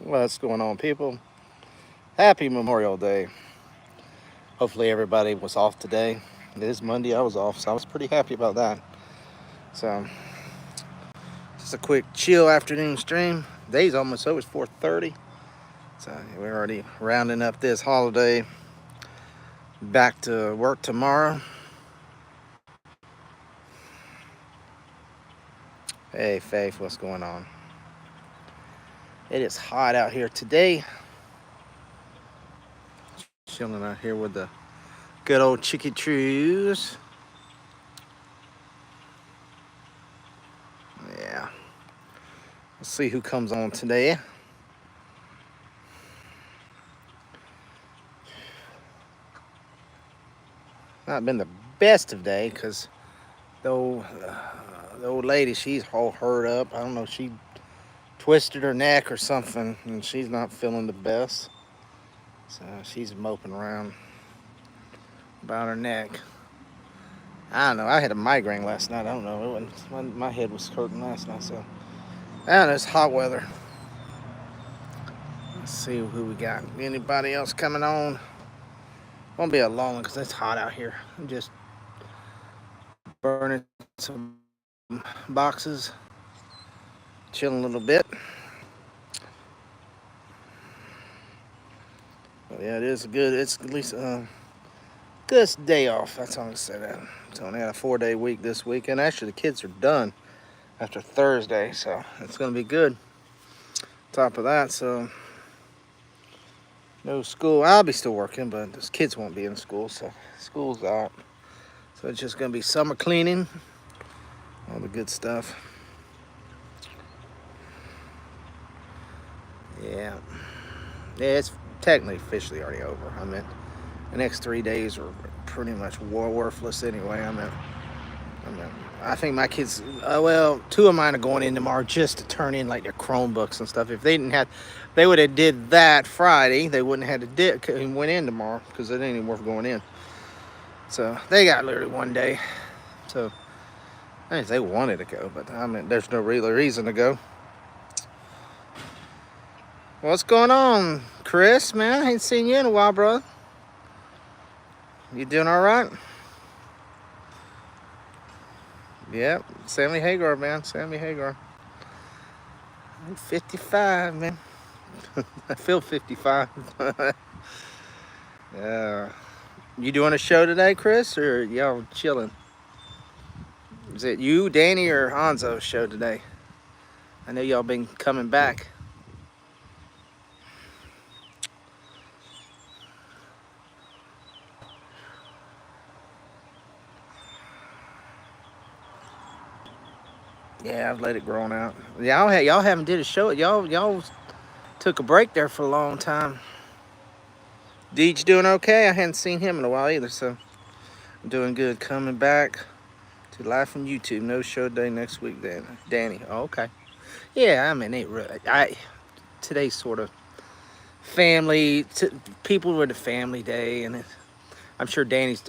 What's going on, people? Happy Memorial Day. Hopefully, everybody was off today. It is Monday. I was off, so I was pretty happy about that. So, just a quick chill afternoon stream. Day's almost over. It's 4:30. So, we're already rounding up this holiday. Back to work tomorrow. Hey, Faith, what's going on? It is hot out here today. Chilling out here with the good old Chicky Trees. Yeah. Let's see who comes on today. Not been the best of day because the old lady, she's all hurt up. I don't know, she twisted her neck or something, and she's not feeling the best. So she's moping around about her neck. I don't know. I had a migraine last night. I don't know. My head was hurting last night. So I don't know. It's hot weather. Let's see who we got. Anybody else coming on? Won't be a long one because it's hot out here. I'm just burning some boxes, chilling a little bit. But yeah, it is good. It's at least good day off. That's all I say that. So I had a 4-day week this week, and actually the kids are done after Thursday, so it's gonna be good. Top of that, so no school. I'll be still working, but the kids won't be in school, so school's out. So it's just gonna be summer cleaning, all the good stuff. Yeah, yeah, it's technically officially already over. I mean, the next 3 days are pretty much worthless anyway. I think my kids, well, two of mine are going in tomorrow just to turn in like their Chromebooks and stuff. If they didn't have, they would have did that Friday. They wouldn't have had to went in tomorrow because it ain't even worth going in. So they got literally 1 day. So I mean, they wanted to go, but I mean, there's no real reason to go. What's going on, Chris? Man, I ain't seen you in a while, bro. You doing all right? Yep, Sammy Hagar, man. Sammy Hagar. I'm 55, man. I feel 55. Yeah. You doing a show today, Chris, or y'all chilling? Is it you, Danny, or Hanzo's show today? I know y'all been coming back. Yeah, I've let it grow out. Y'all haven't did a show. Y'all took a break there for a long time. Deej doing okay? I hadn't seen him in a while either, so I'm doing good. Coming back to live from YouTube. No show day next week. Then Danny. Oh, okay. Yeah, I mean, today's sort of family. People with a family day, and I'm sure Danny's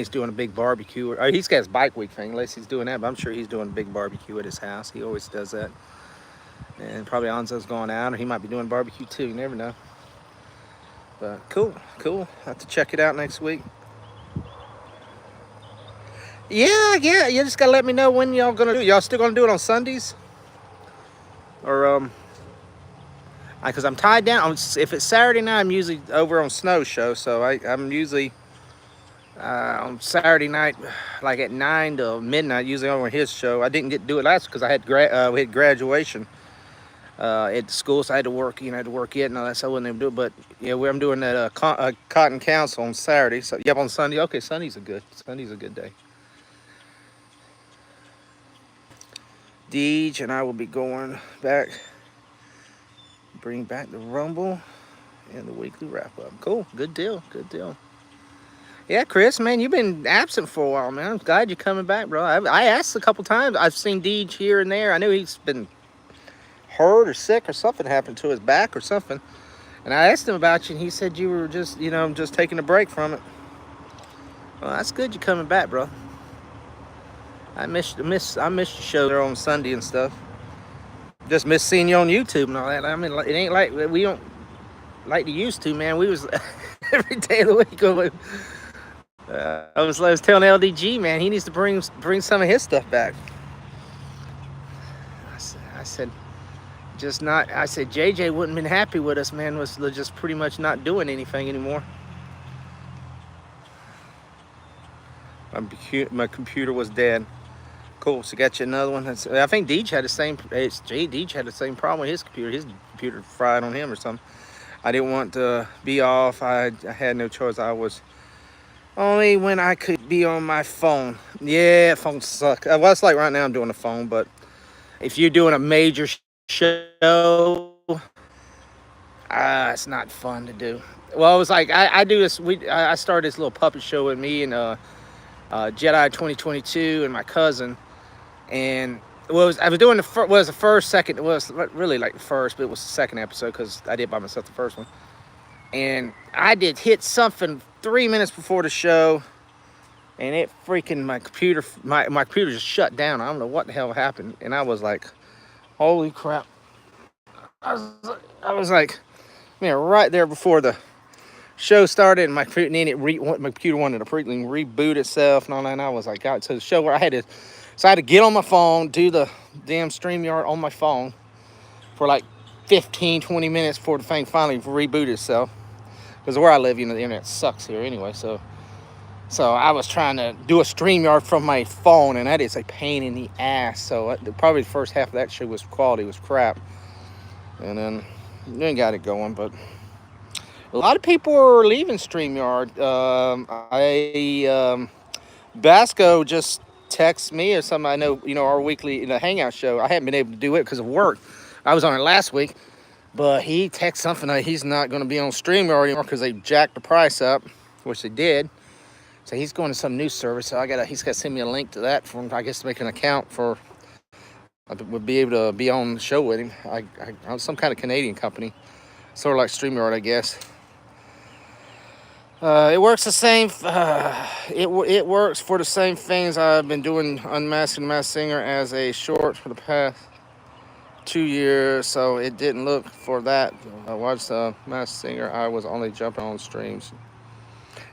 doing a big barbecue. He's got his bike week thing. Unless he's doing that, but I'm sure he's doing a big barbecue at his house. He always does that. And probably Anzo's going out, or he might be doing barbecue too. You never know. But cool. I'll have to check it out next week. Yeah. You just gotta let me know when y'all gonna do it. Y'all still gonna do it on Sundays, or because I'm tied down. If it's Saturday night, I'm usually over on Snow Show, so I'm usually on Saturday night, like at 9 to midnight, usually over his show. I didn't get to do it last because I had we had graduation at school, so I had to work. I had to work it and all that, so I wasn't able to do it. But yeah, I'm doing that Cotton Council on Saturday. So yep, on Sunday. Okay, Sunday's a good day. Deej and I will be going back, bring back the Rumble and the weekly wrap up. Cool, good deal. Yeah, Chris, man, you've been absent for a while, man. I'm glad you're coming back, bro. I asked a couple times. I've seen Deej here and there. I knew he's been hurt or sick or something happened to his back or something. And I asked him about you, and he said you were just taking a break from it. Well, that's good you're coming back, bro. I missed the show there on Sunday and stuff. Just miss seeing you on YouTube and all that. I mean, it ain't like we don't like to used to, man. We was every day of the week. I was telling LDG, man, he needs to bring some of his stuff back. I said, just not. I said JJ wouldn't have been happy with us, man. Was just pretty much not doing anything anymore. My computer was dead. Cool. So got you another one. I think Deej had the same. Deej had the same problem with his computer. His computer fried on him or something. I didn't want to be off. I had no choice. I was only when I could be on my phone. Yeah, phone suck. Well, it's like right now I'm doing the phone, but if you're doing a major show, it's not fun to do. Well, it was like I do this. I started this little puppet show with me and Jedi 2022 and my cousin, and I was doing the first, second. It was really like the first, but it was the second episode because I did by myself the first one. And I did hit something 3 minutes before the show, and it freaking my computer just shut down. I don't know what the hell happened, and I was like, holy crap! I was like, man, right there before the show started, and my computer wanted to reboot itself and all that. And I was like, God, so the show where I had to get on my phone, do the damn StreamYard on my phone for like 15-20 minutes before the thing finally rebooted itself. Because where I live, the internet sucks here anyway. So I was trying to do a StreamYard from my phone, and that is a pain in the ass. So probably the first half of that show was crap, and then got it going. But a lot of people are leaving StreamYard. Basco just texts me or something. I know, our weekly hangout show. I haven't been able to do it because of work. I was on it last week. But he texted something that he's not going to be on StreamYard anymore because they jacked the price up, which they did. So he's going to some new service. So he's got to send me a link to that for him, I guess, to make an account for. I would be able to be on the show with him. I'm some kind of Canadian company, sort of like StreamYard, I guess. It works the same. It works for the same things I've been doing, Unmasking the Masked Singer as a short for the past 2 years, so it didn't look for that. I watched the Masked Singer. I was only jumping on streams.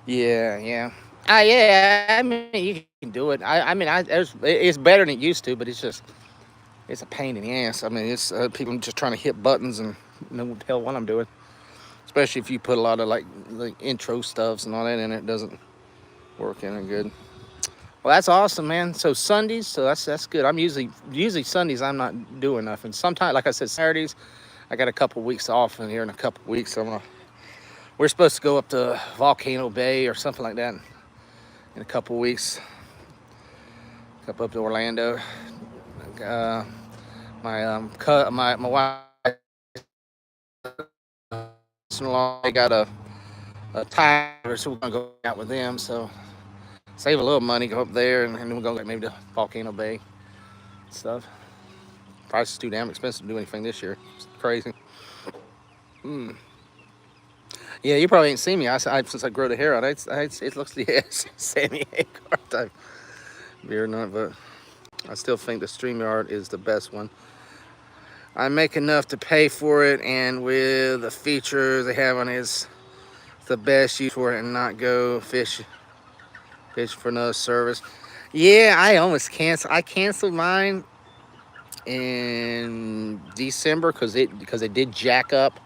Yeah. Yeah, I mean, you can do it. It's better than it used to, but it's a pain in the ass. I mean, it's people just trying to hit buttons and know what the hell what I'm doing. Especially if you put a lot of like intro stuffs and all that in it doesn't work in it good. Well, that's awesome, man. So Sundays, so that's good. I'm usually Sundays I'm not doing nothing. Sometimes, like I said, Saturdays, I got a couple weeks off in here in a couple weeks. So we're supposed to go up to Volcano Bay or something like that in a couple weeks. Up to Orlando. My wife I got a tire, so we're gonna go out with them. So save a little money, go up there, and then we're gonna go maybe to Volcano Bay and stuff. Price is too damn expensive to do anything this year. It's crazy. Yeah, you probably ain't seen me. Since I grow the hair out, it looks Sammy Hagar type beard, not, but I still think the StreamYard is the best one. I make enough to pay for it, and with the features they have on it, it's the best use for it, and not go fish for another service. Yeah, I canceled mine in December because it did jack up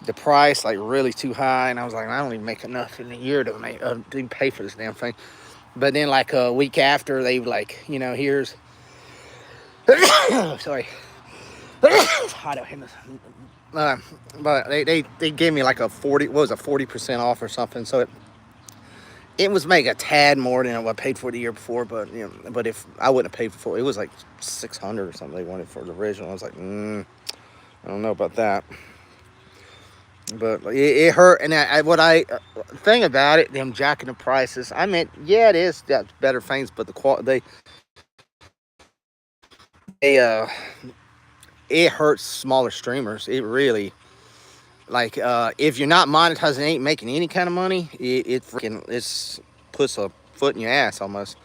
the price like really too high, and I was like, I don't even make enough in a year to pay for this damn thing. But then like a week after, they like, here's sorry. Hot out here. But they gave me like a 40% off or something. So it was make a tad more than what I paid for the year before. But but if I wouldn't have paid for it, was like $600 or something they wanted for the original. I was like, I don't know about that. But it hurt. And thing about it, them jacking the prices. I mean, yeah, it is better things, but the quality it hurts smaller streamers. It really, like, if you're not monetizing, ain't making any kind of money, it puts a foot in your ass almost.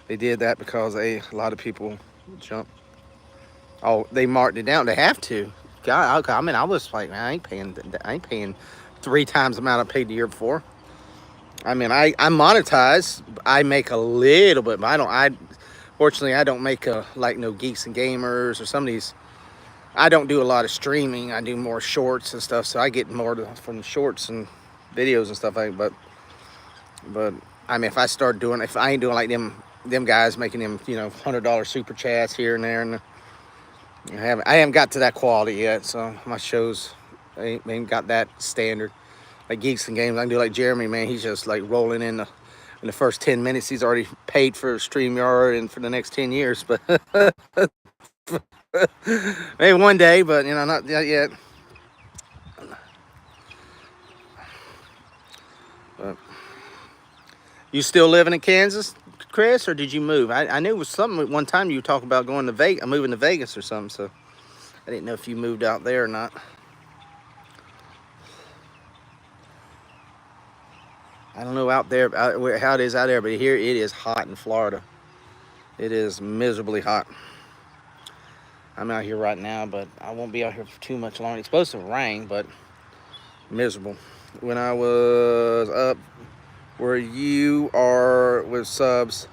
They did that because a lot of people jump. Oh, they marked it down. They have to. God, I mean, I was like, man, I ain't paying 3 times the amount I paid the year before. I mean, I monetize. I make a little bit, but I don't. Fortunately, I don't make like no Geeks and Gamers or some of these. I don't do a lot of streaming. I do more shorts and stuff, so I get more from the shorts and videos and stuff like. But I mean, if I start doing, if I ain't doing like them guys making them, $100 super chats here and there, and I haven't got to that quality yet. So my shows ain't got that standard. Like Geeks and Games, I can do like Jeremy, man. He's just like rolling in the first 10 minutes. He's already paid for StreamYard and for the next 10 years. But maybe one day, but not yet. But you still living in Kansas, Chris, or did you move? I knew it was something one time you talked about going to Vegas, moving to Vegas or something. So I didn't know if you moved out there or not. I don't know out there how it is out there, but here it is hot in Florida. It is miserably hot. I'm out here right now, but I won't be out here for too much longer. It's supposed to rain, but miserable. When I was up where you are with subs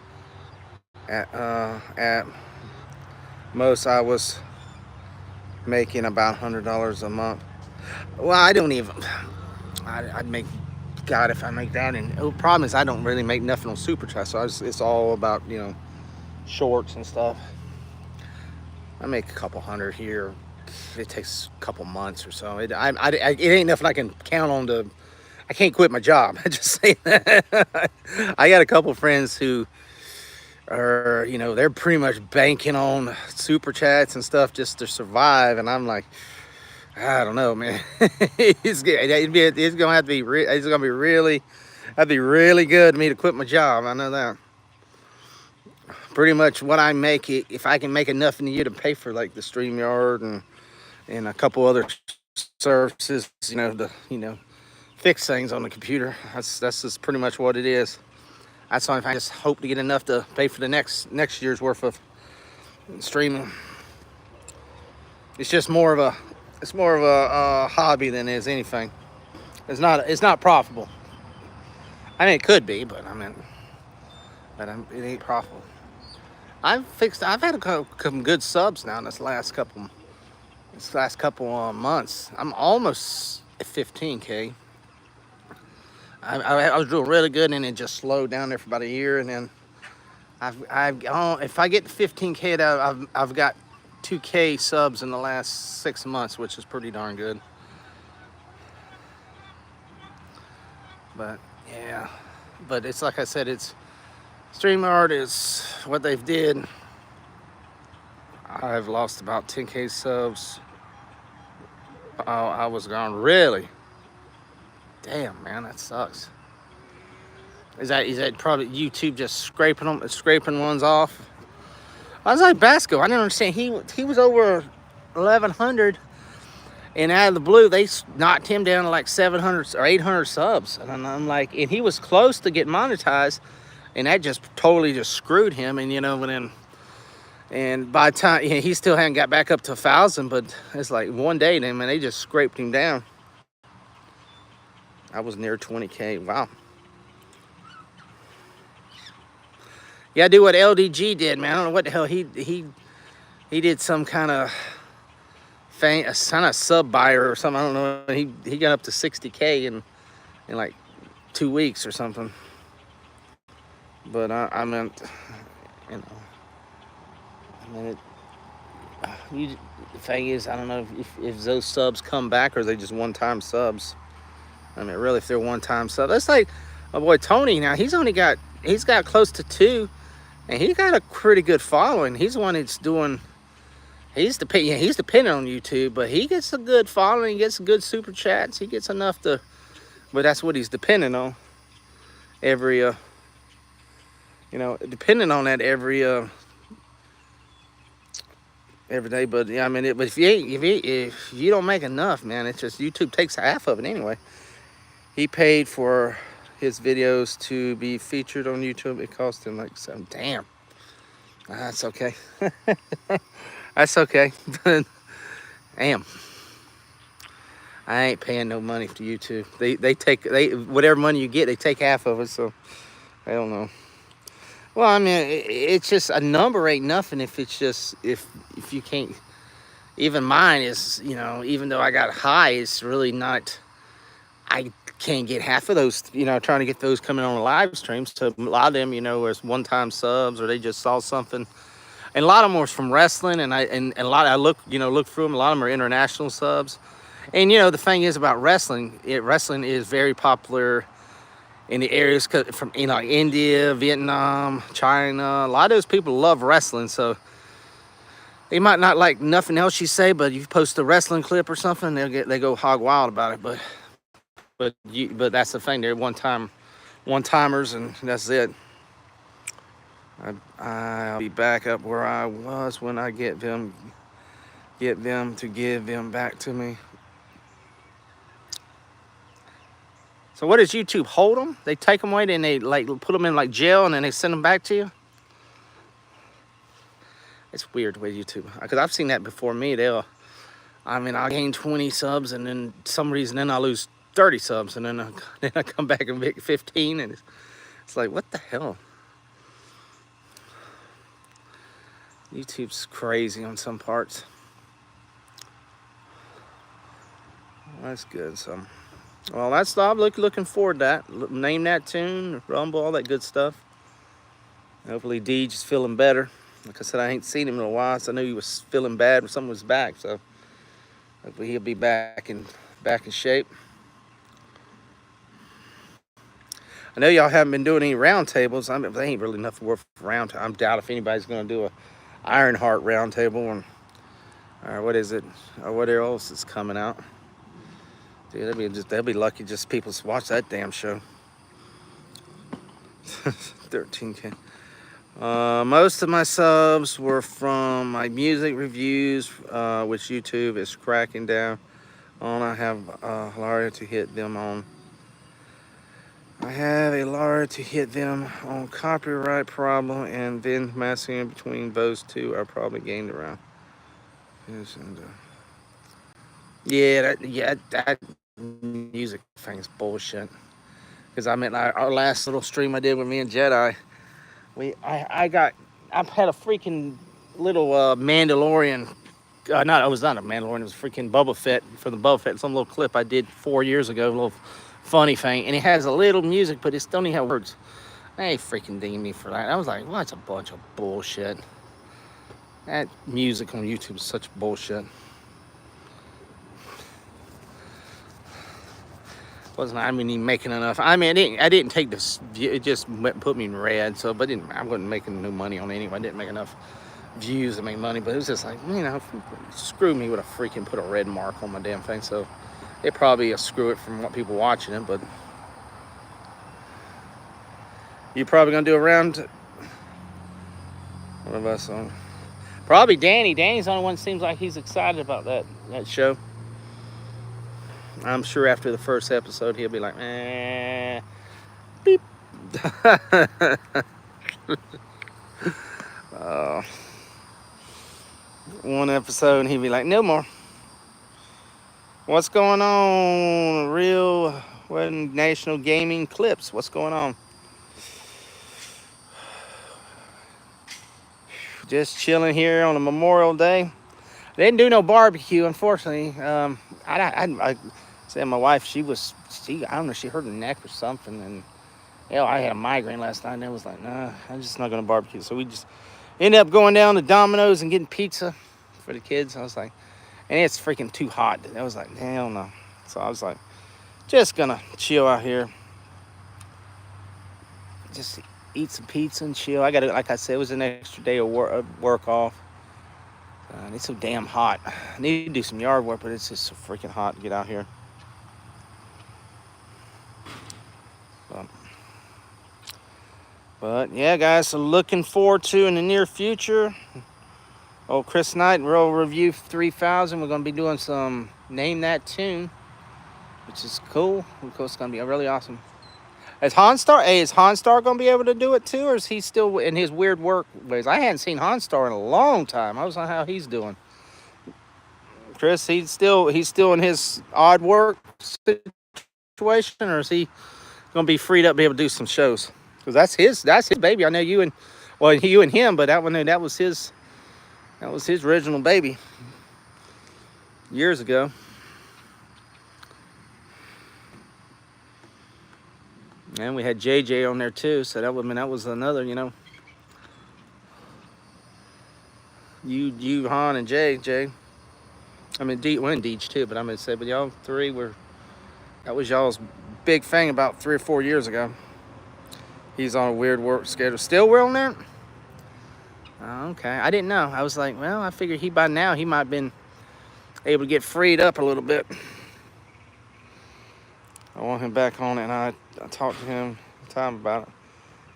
at most, I was making about $100 a month. Well, I don't even. I'd make, God, if I make that. And the problem is I don't really make nothing on Super Chat, so it's all about shorts and stuff. I make a couple hundred here. It takes a couple months or so. It ain't nothing I can count on to. I can't quit my job. I just say that. I got a couple friends who are, they're pretty much banking on Super Chats and stuff just to survive, and I'm like, I don't know, man. It's gonna have to be. It's gonna be really. That'd be really good to me to quit my job. I know that. Pretty much what I make, if I can make enough in a year to pay for like the StreamYard and a couple other services, fix things on the computer. That's just pretty much what it is. That's why I just hope to get enough to pay for the next year's worth of streaming. It's just more of a hobby than it is anything. It's not profitable. I mean, it could be, but it ain't profitable. I've had some good subs now in this last couple months. I'm almost at 15K. I was doing really good, and it just slowed down there for about a year, and then if I get to 15K, I've got 2K subs in the last 6 months, which is pretty darn good. But yeah, but it's like I said, it's StreamYard is what they've did. I've lost about 10K subs. I was gone, really. Damn, man, that sucks. Is that probably YouTube just scraping ones off? I was like Basco. I didn't understand. He was over 1,100, and out of the blue, they knocked him down to like 700 or 800 subs. And I'm like, and he was close to getting monetized, and that just totally just screwed him. And by the time he still hadn't got back up to 1,000, but it's like one day, then man, they just scraped him down. I was near 20K. Wow. Yeah, do what LDG did, man. I don't know what the hell he did, some kind of sub buyer or something. I don't know. He got up to 60K in like 2 weeks or something. But I meant, the thing is, I don't know if those subs come back or are they just one-time subs. I mean, really, if they're one-time subs, that's like my boy Tony. Now he's got close to 2, and he got a pretty good following. He's the one that's doing. He's dependent on YouTube, but he gets a good following. He gets good super chats. He gets enough to, but that's what he's dependent on. Depending on that every day. But yeah, I mean, but if you don't make enough, man, it's just YouTube takes half of it anyway. He paid for his videos to be featured on YouTube. It cost him like $7. Damn, that's okay. That's okay. Damn, I ain't paying no money for YouTube. They whatever money you get, they take half of it. So I don't know. Well, I mean, it's just a number ain't nothing if it's just if you can't. Even mine is, even though I got high, it's really not. I can't get half of those. Trying to get those coming on a live stream. So a lot of them, was one-time subs or they just saw something. And a lot of them was from wrestling, and a lot. I look through them. A lot of them are international subs. And the thing is about wrestling, wrestling is very popular in the areas from India, Vietnam, China. A lot of those people love wrestling, so they might not like nothing else you say, but you post a wrestling clip or something, they go hog wild about it. But that's the thing. They're one-timers, and that's it. I'll be back up where I was when I get them to give them back to me. So what does YouTube hold them? They take them away and they put them in jail and then they send them back to you? It's weird with YouTube, because I've seen that before me. I'll gain 20 subs and then some reason then I lose 30 subs and then I come back and make 15 and it's like, what the hell? YouTube's crazy on some parts. Well, that's good. So, well, that's I'm looking forward to that. Name that tune, Rumble, all that good stuff. Hopefully Deej is feeling better. Like I said, I ain't seen him in a while, so I knew he was feeling bad when something was back. So hopefully he'll be back in shape. I know y'all haven't been doing any roundtables. They ain't really nothing worth round. I doubt if anybody's going to do a Ironheart roundtable or what is it? Or what else is coming out? Dude, they'll be lucky just people watch that damn show. 13K. Most of my subs were from my music reviews, which YouTube is cracking down on. I have a lawyer to hit them on. Copyright problem, and then matching between those two, I probably gained around. That music thing is bullshit. Because our last little stream I did with me and Jedi, I've had a freaking little Mandalorian. It was not a Mandalorian. It was freaking Boba Fett from the Boba Fett. Some little clip I did 4 years ago, a little funny thing, and it has a little music, but it still don't even have words. They freaking dinged me for that. I was like, well, that's a bunch of bullshit. That music on YouTube is such bullshit. Wasn't even making enough. I didn't take this. It just put me in red. So, but I wasn't making no money on it anyway. I didn't make enough views to make money. But it was just like, screw me with a freaking put a red mark on my damn thing. So, it probably a screw it from what people watching it. But you're probably gonna do a round. What of us on? Probably Danny. Danny's the only one that seems like he's excited about that show. I'm sure after the first episode, he'll be like, beep. One episode, and he'll be like, no more. What's going on? Real National Gaming Clips. What's going on? Just chilling here on a Memorial Day. They didn't do no barbecue, unfortunately. I said my wife, I don't know, she hurt her neck or something, and I had a migraine last night, and I was like, nah, I'm just not gonna barbecue. So we just ended up going down to Domino's and getting pizza for the kids. I was like, and it's freaking too hot. I was like, hell no. So I was like, just gonna chill out here, just eat some pizza and chill. Like I said, it was an extra day of work off. It's so damn hot. I need to do some yard work, but it's just so freaking hot to get out here. But yeah, guys, so looking forward to in the near future. Chris Knight, Real Review 3000. We're going to be doing some Name That Tune, which is cool. Of course, it's going to be really awesome. Is Honstar? Hey, is Honstar gonna be able to do it too, or is he still in his weird work ways? I hadn't seen Honstar in a long time. I was on how he's doing. Chris, he's still in his odd work situation, or is he gonna be freed up, be able to do some shows? Because that's his baby. I know you and well, you and him, but that was his original baby years ago. And we had JJ on there too, so that was another, you, Han, and Jay. I mean, we're in Deej too, but I'm gonna say, but y'all three that was y'all's big thing about 3 or 4 years ago. He's on a weird work schedule. Still we're on there? Oh, okay, I didn't know. I was like, well, I figured by now he might have been able to get freed up a little bit. I want him back on it, and I talked to him time about it.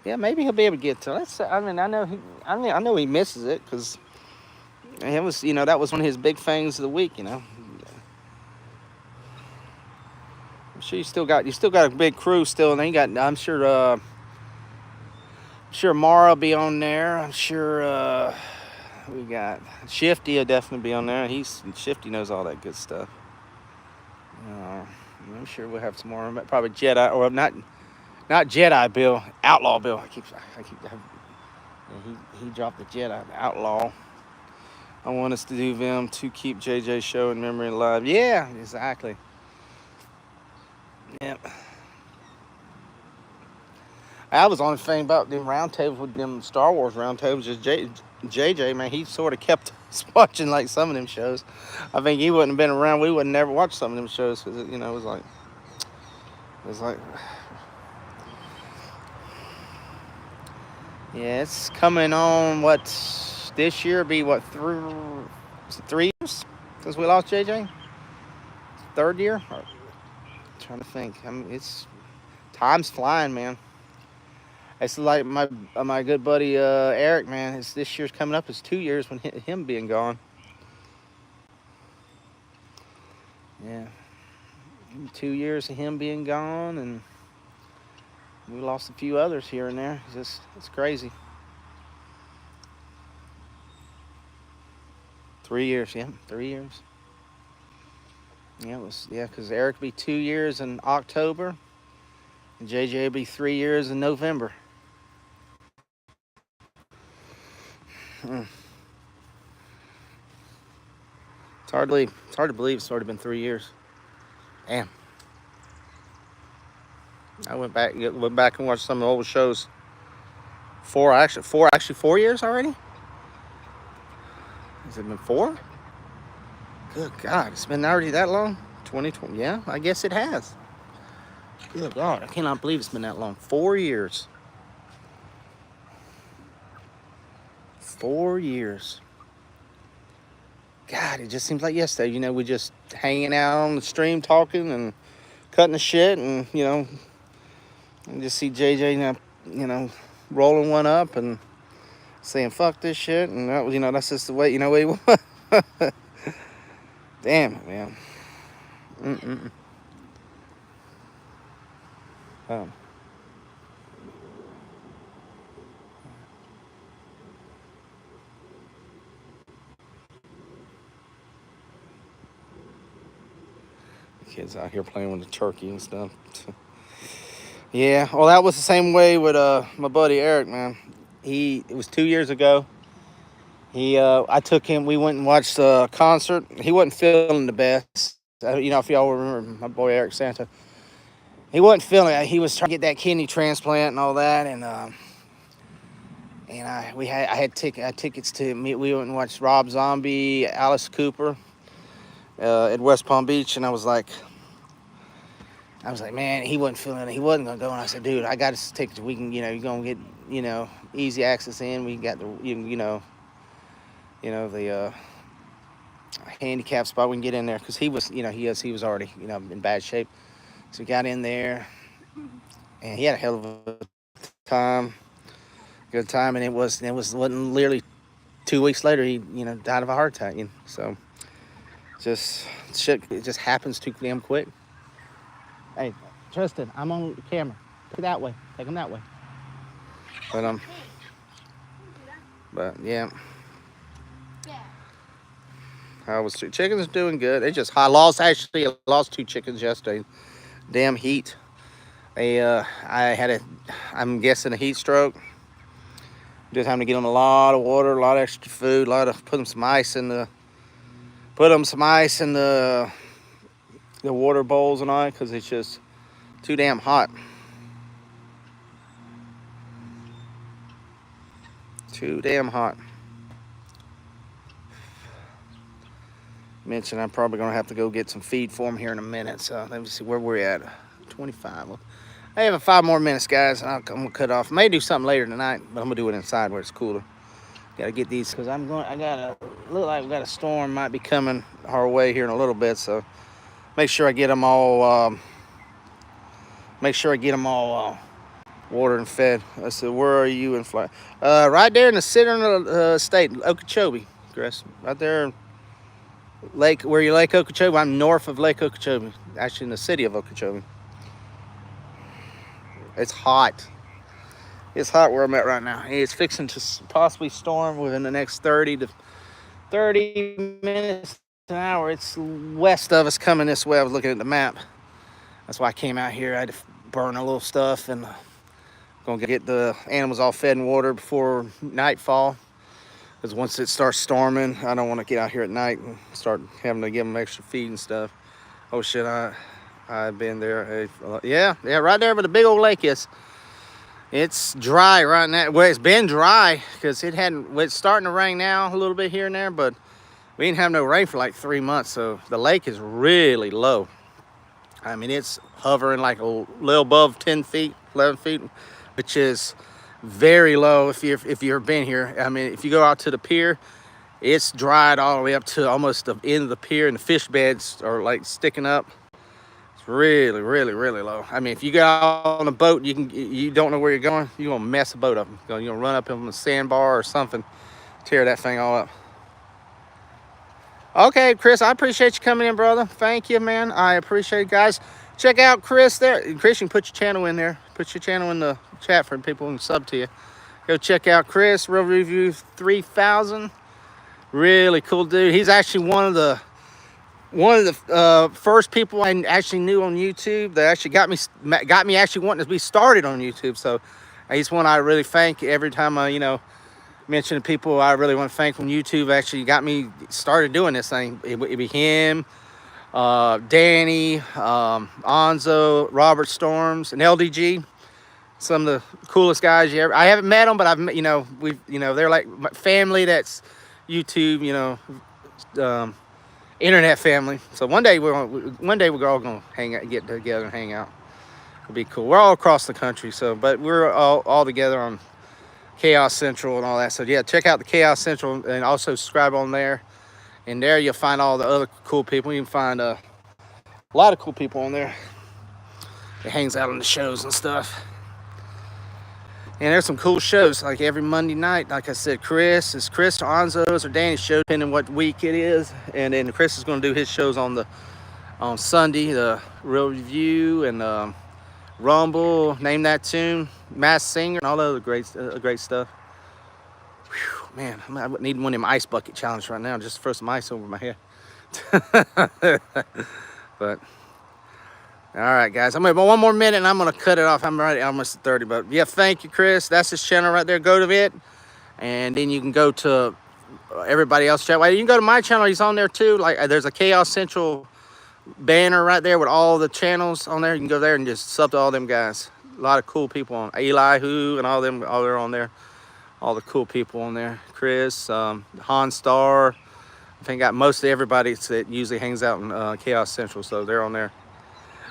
Yeah, maybe he'll be able to get to it. I mean, I know he misses it because it was, that was one of his big things of the week. I'm sure you still got a big crew still, and then you got. I'm sure Mara will be on there. I'm sure we got Shifty will definitely be on there. Shifty knows all that good stuff. I'm sure we'll have some more. Probably Jedi, or not Jedi Bill, Outlaw Bill. He dropped the Jedi, the Outlaw. I want us to do them to keep JJ's show in memory alive. Yeah, exactly. Yep. I was on the thing about them roundtables with them Star Wars roundtables. Just JJ, man, he sort of kept us watching like some of them shows. I think he wouldn't have been around. We would have never watched some of them shows because it was like. Yeah, it's coming on. What this year be? What 3 years since we lost JJ? Third year? I'm trying to think. It's time's flying, man. It's like my good buddy Eric, man. This year's coming up. It's 2 years when him being gone. Yeah, 2 years of him being gone, and we lost a few others here and there. It's crazy. 3 years, yeah, 3 years. Yeah, because Eric will be 2 years in October, and JJ will be 3 years in November. It's hard to believe. It's hard to believe it's already been 3 years. Damn. I went back and watched some of the old shows. 4 years already? Has it been 4? Good God, it's been already that long? 2020, yeah, I guess it has. Good God, I cannot believe it's been that long. 4 years. 4 years. God, it just seems like yesterday. We just hanging out on the stream talking and cutting the shit, and and just see JJ rolling one up and saying fuck this shit, and that's just the way Damn it, man. Kids out here playing with the turkey and stuff. Yeah, well, that was the same way with my buddy Eric, man. It was 2 years ago. I took him. We went and watched a concert. He wasn't feeling the best. If y'all remember my boy Eric Santa, he wasn't feeling it. He was trying to get that kidney transplant and all that, and I had tickets to meet. We went and watched Rob Zombie, Alice Cooper, at West Palm Beach, and I was like, man, he wasn't feeling it. He wasn't gonna go, and I said, dude, I got his tickets. We can, you're gonna get, easy access in. We got the, the handicap spot. We can get in there because he was, he was already, in bad shape. So we got in there, and he had a hell of a time, good time, and it wasn't literally 2 weeks later he, died of a heart attack. So just shit, it just happens too damn quick. Hey, Tristan, I'm on the camera. that way. Take them that way. But yeah. Chickens doing good. I lost 2 chickens yesterday. Damn heat. I'm guessing a heat stroke. Just having to get them a lot of water, a lot of extra food, put them some ice in the water bowls and all that, because it's just too damn hot. Too damn hot. Mentioned I'm probably gonna have to go get some feed for them here in a minute. So let me see where we're at. 25. I have 5 more minutes, guys. I'm gonna cut off. May do something later tonight, but I'm gonna do it inside where it's cooler. Gotta get these because look like we got a storm might be coming our way here in a little bit. So make sure I get them all. Watered and fed. I said, where are you in Florida? Right there in the center of the state, Okeechobee, Chris. Right there, Lake Okeechobee. I'm north of Lake Okeechobee, actually in the city of Okeechobee. It's hot. It's hot where I'm at right now. It's fixing to possibly storm within the next 30 minutes an hour. It's west of us coming this way. I was looking at the map. That's why I came out here. I had to burn a little stuff and gonna get the animals all fed and watered before nightfall. Because once it starts storming, I don't want to get out here at night and start having to give them extra feed and stuff. Oh shit, I've been there. Yeah, right there where the big old lake is. It's dry right now. Well, it's been dry because it's starting to rain now a little bit here and there, but we didn't have no rain for like 3 months, so the lake is really low. I mean, it's hovering like a little above 10 feet, 11 feet, which is very low if you've ever been here. I mean, if you go out to the pier, it's dried all the way up to almost the end of the pier, and the fish beds are like sticking up. It's really, really, really low. I mean, if you go out on a boat, you don't know where you're going, you're gonna mess a boat up. You're gonna run up on a sandbar or something, tear that thing all up. Okay, Chris, I appreciate you coming in, brother. Thank you, man. I appreciate it, guys. Check out Chris there. Chris, you can put your channel in there. Put your channel in the chat for people who can sub to you. Go check out Chris, Real Review 3000. Really cool dude. He's actually one of the first people I actually knew on YouTube that actually got me actually wanting to be started on YouTube. So he's one I really thank every time I mention people I really want to thank from YouTube actually got me started doing this thing. It'd be him, Danny, Onzo, Robert Storms, and LDG. Some of the coolest guys you ever. I haven't met them, but they're like my family. That's YouTube, internet family. So one day we're all gonna get together and hang out. It'll be cool. We're all across the country, but we're all together on Chaos Central and all that. So yeah, check out the Chaos Central and also subscribe on there. And there you'll find all the other cool people. You can find a lot of cool people on there. It hangs out on the shows and stuff. And there's some cool shows like every Monday night. Like I said, Chris or Onzo's or Danny's show, depending what week it is. And then Chris is going to do his shows on Sunday, the Real Review and Rumble, Name That Tune, Masked Singer, and all the other great stuff. Whew, man, I need one of them ice bucket challenge right now just to throw some ice over my head. But all right, guys, I'm gonna one more minute and I'm gonna cut it off. I'm right almost at 30, but yeah, thank you, Chris. That's his channel right there. Go to it, and then you can go to everybody else's channel. You can go to my channel. He's on there too. Like there's a Chaos Central banner right there with all the channels on there. You can go there and just sub to all them guys. A lot of cool people on Eli Who and all them. All they're on there. All the cool people on there. Chris, Han Star. I think got most of everybody that usually hangs out in Chaos Central, so they're on there.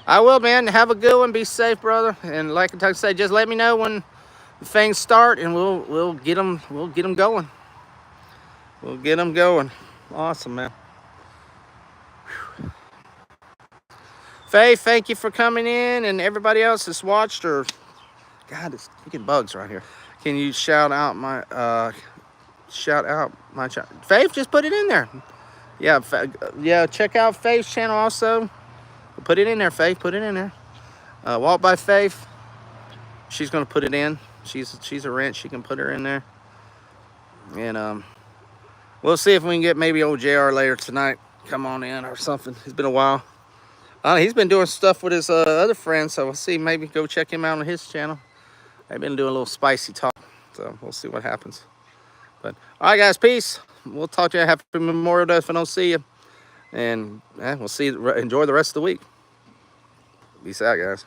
I will, man. Have a good one. Be safe, brother. And like I said, just let me know when things start, and we'll get them going. We'll get them going. Awesome, man. Whew. Faye, thank you for coming in, and everybody else that's watched. Or God, it's freaking bugs right here. Can you shout out my channel? Faith, just put it in there. Yeah. Check out Faith's channel also. Put it in there, Faith. Put it in there. Walk by Faith. she's gonna put it in. She's a wrench. She can put her in there, and we'll see if we can get maybe old JR later tonight. Come on in or something. It's been a while. He's been doing stuff with his other friends, so we'll see. Maybe go check him out on his channel. I've been doing a little spicy talk, so we'll see what happens. But all right, guys, peace. We'll talk to you. Happy Memorial Day if I don't see you, and we'll see you. Enjoy the rest of the week. Peace out, guys.